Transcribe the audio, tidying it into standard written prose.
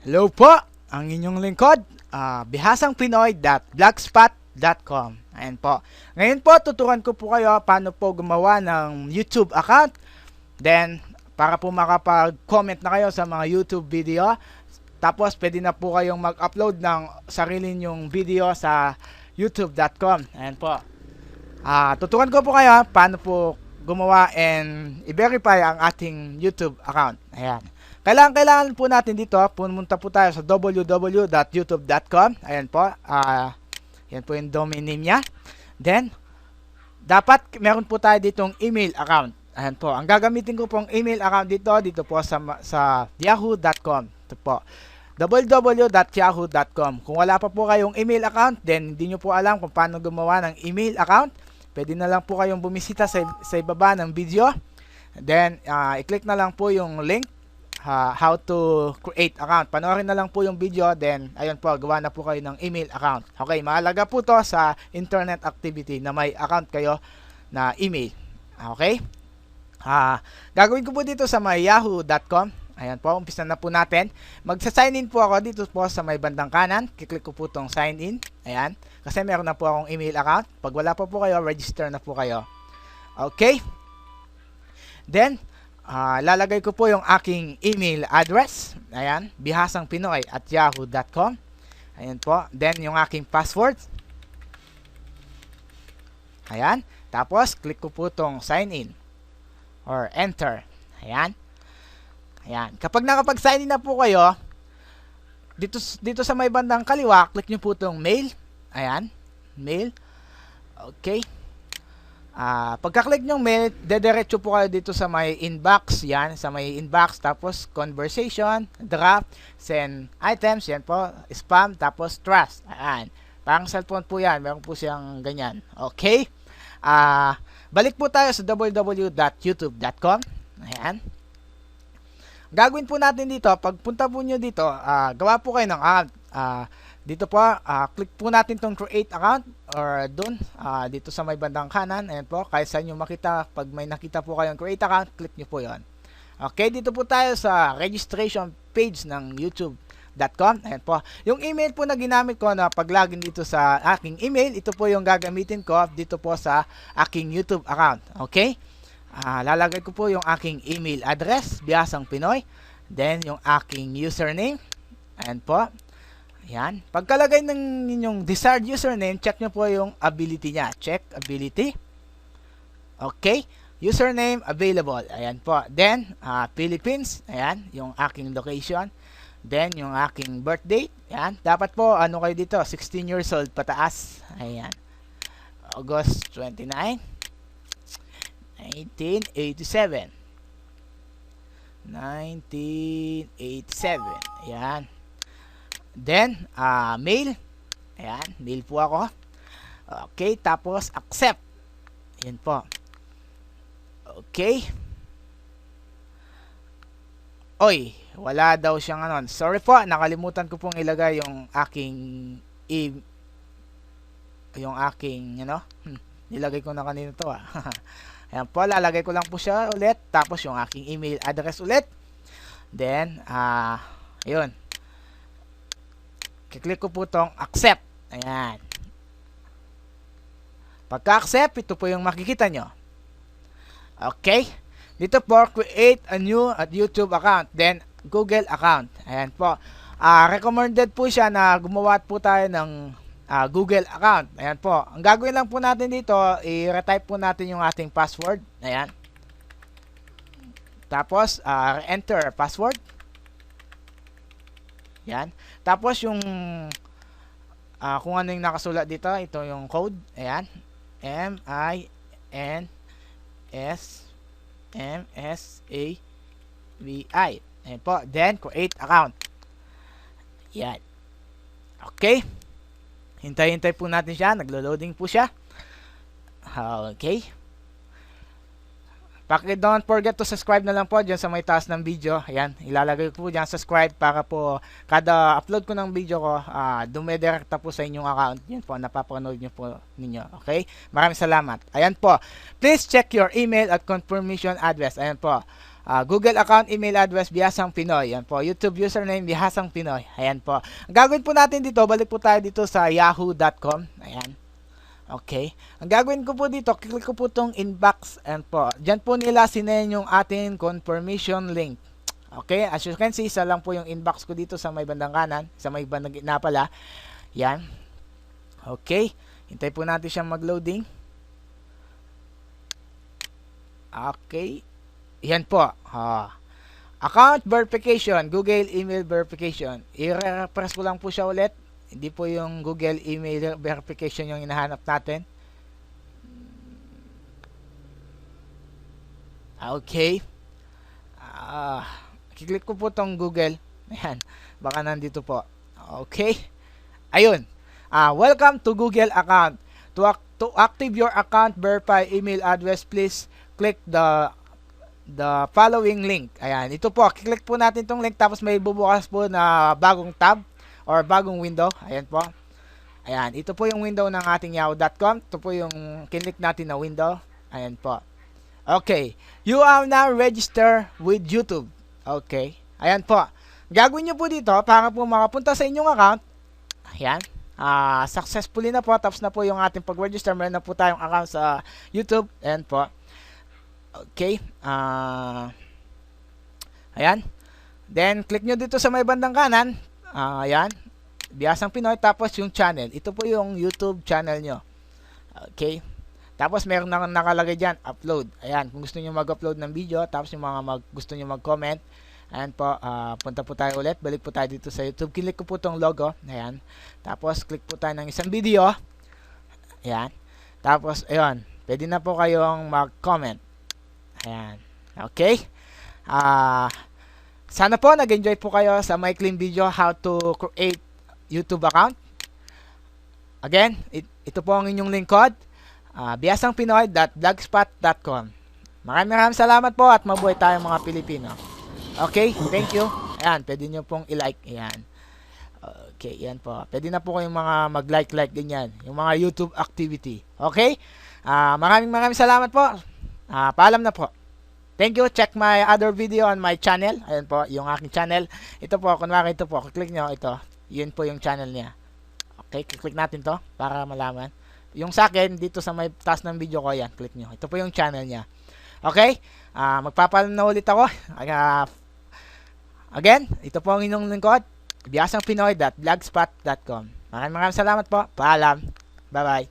Hello po, ang inyong lingkod, bihasangpinoy.blogspot.com. Ayan po. Ngayon po, tuturuan ko po kayo paano po gumawa ng YouTube account. Then, para po makapag-comment na kayo sa mga YouTube video. Tapos, pwede na po kayong mag-upload ng sarili nyong video sa youtube.com. Ayan po. Tuturuan ko po kayo paano po gumawa and i-verify ang ating YouTube account. Ayan. Kailangan po natin dito, pumunta po tayo sa www.youtube.com. Ayan po. Yan po yung domain name niya. Then, dapat meron po tayo ditong email account. Ayan po. Ang gagamitin ko pong email account dito po sa yahoo.com. Ito po. www.yahoo.com. Kung wala pa po kayong email account, then hindi nyo po alam kung paano gumawa ng email account, pwede na lang po kayong bumisita sa ibaba ng video. Then, i-click na lang po yung link. How to create account. Panoorin na lang po yung video, then ayun po, gawa na po kayo ng email account. Okay, mahalaga po to sa internet activity na may account kayo na email. Okay? Gagawin ko po dito sa may yahoo.com. Ayan po, umpisa na po natin. Magsa-sign in po ako dito po sa may bandang kanan. Kiklik ko po tong sign in. Ayan. Kasi meron na po akong email account. Pag wala pa po kayo, register na po kayo. Okay? Then, lalagay ko po yung aking email address. Ayan, bihasangpinoy@yahoo.com. Ayan po. Then, yung aking password. Ayan. Tapos, click ko po itong sign in or enter. Ayan. Ayan. Kapag nakapag-sign in na po kayo, dito sa may bandang kaliwa, click nyo po itong mail. Ayan. Mail. Okay. Pagka-click nyo mail, dediretso po kayo dito sa may inbox. Yan, sa may inbox. Tapos, conversation, draft, send items. Yan po, spam, tapos trust. Ayan. Parang cellphone po yan. Meron po siyang ganyan. Okay. Balik po tayo sa www.youtube.com. Ayan. Gagawin po natin dito, pagpunta po nyo dito, gawa po kayo ng account. Dito po, click po natin tong create account or dun, dito sa may bandang kanan. Ayan po, kahit saan nyo makita, pag may nakita po kayong create account, click nyo po yon. Okay, dito po tayo sa registration page ng youtube.com. Ayan po, yung email po na ginamit ko na pag-login dito sa aking email, ito po yung gagamitin ko dito po sa aking YouTube account. Okay? Lalagay ko po yung aking email address, Bihasang Pinoy. Then, yung aking username. Ayan po. Ayan. Pagkalagay ng inyong desired username, check nyo po yung ability niya. Check ability. Okay. Username available. Ayan po. Then, Philippines. Ayan. Yung aking location. Then, yung aking birth date. Ayan. Dapat po, ano kayo dito? 16 years old pataas. Ayan. August 29. 1987. 1987. Ayan. Then, mail. Ayan, mail po ako. Okay, tapos accept. Ayan po. Okay. Oy, wala daw siyang ano. Sorry po, nakalimutan ko pong ilagay yung aking nilagay ko na kanina to Ayan po, lalagay ko lang po siya ulit. Tapos yung aking email address ulit. Then, ayun. Kiklik ko po tong accept. Ayan. Pagka-accept, ito po yung makikita nyo. Okay. Dito po, create a new YouTube account. Then, Google account. Ayan po. Recommended po siya na gumawa po tayo ng Google account. Ayan po. Ang gagawin lang po natin dito, i-retype po natin yung ating password. Ayan. Tapos, enter password. Ayan. Tapos, yung kung ano yung nakasulat dito, ito yung code. Ayan. MINSMSAVI. Ayan po. Then, create account. Ayan. Okay. Hintay-hintay po natin siya. Naglo-loading po siya. Okay. Don't forget to subscribe na lang po dyan sa may taas ng video. Ayan. Ilalagay ko po dyan subscribe para po kada upload ko ng video ko, dumedirekta po sa inyong account. Yan po. Napapanood nyo po ninyo. Okay. Maraming salamat. Ayan po. Please check your email at confirmation address. Ayan po. Google account, email address, Bihasang Pinoy. Yan po. YouTube username, Bihasang Pinoy. Ayan po. Ang gagawin po natin dito, balik po tayo dito sa yahoo.com. Ayan. Okay. Ang gagawin ko po dito, click ko po itong inbox. Ayan po. Diyan po nila sinend yung ating confirmation link. Okay. As you can see, isa lang po yung inbox ko dito sa may bandang kanan. Sa may bandang gitna pala. Yan. Okay. Hintay po natin siyang mag-loading. Okay. Yan po. Account verification, Google email verification. I-refresh ko lang po siya ulit. Hindi po yung Google email verification yung hinahanap natin. Okay. Kiklik ko po tong Google. Ayan. Baka nandito po. Okay. Ayun. Welcome to Google account. To active your account, verify email address, please click the following link. Ayan, ito po, click po natin itong link tapos may bubukas po na bagong tab or bagong window. Ayan po. Ayan, ito po yung window ng ating yahoo.com. Ito po yung kinlik natin na window. Ayan po. Okay, you are now registered with YouTube. Okay, ayan po. Gagawin nyo po dito para po makapunta sa inyong account. Ayan. Successfully na po, tapos na po yung ating pag-register. Meron na po tayong account sa YouTube. Ayan po. Okay. Ayan. Then, click nyo dito sa may bandang kanan. Ayan. Bihasang Pinoy. Tapos yung channel. Ito po yung YouTube channel nyo. Okay. Tapos, meron na nakalagay dyan, upload. Ayan. Kung gusto nyo mag-upload ng video, tapos yung mga gusto nyo mag-comment, ayan po, punta po tayo ulit. Balik po tayo dito sa YouTube. Click ko po itong logo. Ayan. Tapos, click po tayo ng isang video. Ayan. Tapos, ayun. Pwede na po kayong mag-comment. Ayan. Okay. Sana po nag-enjoy po kayo sa maikling video how to create YouTube account. Again, ito po ang inyong lingkod. bihasangpinoy.blogspot.com. Maraming salamat po at mabuhay tayong mga Pilipino. Okay, thank you. Ayan, pwede nyo pong i-like. Ayan. Okay, yan po. Pwede na po kayong mga mag-like ganyan. Yung mga YouTube activity. Okay? Maraming salamat po. Paalam na po. Thank you. Check my other video on my channel. Ayan po, yung aking channel. Ito po, kunwari ito po. Click nyo, ito. Yun po yung channel niya. Okay, click natin to para malaman. Yung sa akin, dito sa may taas ng video ko, yan. Click nyo. Ito po yung channel niya. Okay? Magpapaalam na ulit ako. Again, ito po ang inyong lingkod. bihasangpinoy.blogspot.com. Maraming salamat po. Paalam. Bye-bye.